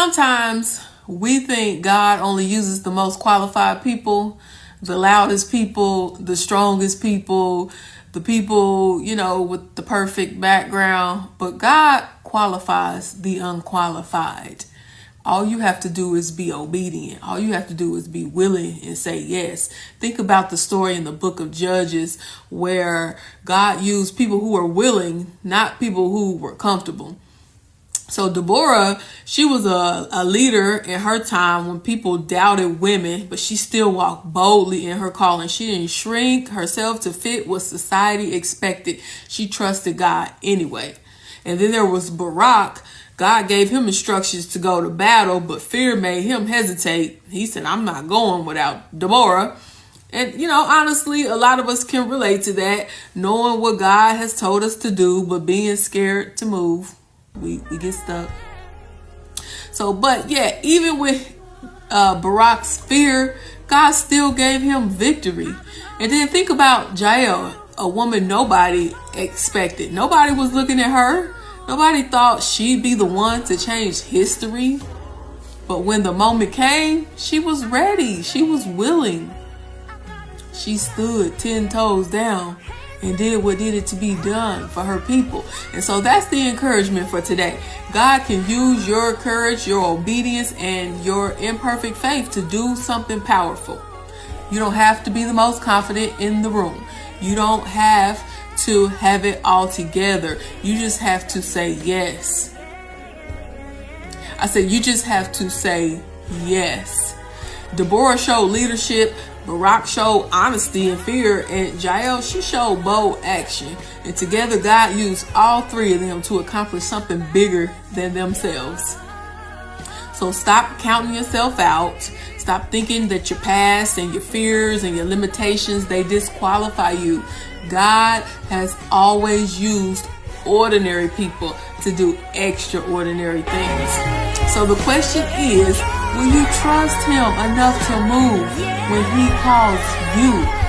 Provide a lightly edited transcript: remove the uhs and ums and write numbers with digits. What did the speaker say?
sometimes we think God only uses the most qualified people, the loudest people, the strongest people, the people, with the perfect background. But God qualifies the unqualified. All you have to do is be obedient. All you have to do is be willing and say yes. Think about the story in the book of Judges where God used people who were willing, not people who were comfortable. So Deborah, she was a leader in her time when people doubted women, but she still walked boldly in her calling. She didn't shrink herself to fit what society expected. She trusted God anyway. And then there was Barak. God gave him instructions to go to battle, but fear made him hesitate. He said, I'm not going without Deborah. And, honestly, a lot of us can relate to that, knowing what God has told us to do, but being scared to move. We get stuck. So, but yeah, even with Barak's fear, God still gave him victory. And then think about Jael, a woman nobody expected. Nobody was looking at her. Nobody thought she'd be the one to change history. But when the moment came, she was ready. She was willing. She stood 10 toes down and did what needed to be done for her people. And so that's the encouragement for today. God can use your courage, your obedience, and your imperfect faith to do something powerful. You don't have to be the most confident in the room. You don't have to have it all together. You just have to say yes. I said you just have to say yes. Deborah showed leadership, Barak showed honesty and fear, and Jael, she showed bold action. And together God used all three of them to accomplish something bigger than themselves. So stop counting yourself out. Stop thinking that your past and your fears and your limitations, they disqualify you. God has always used ordinary people to do extraordinary things. So the question is, will you trust him enough to move when he calls you?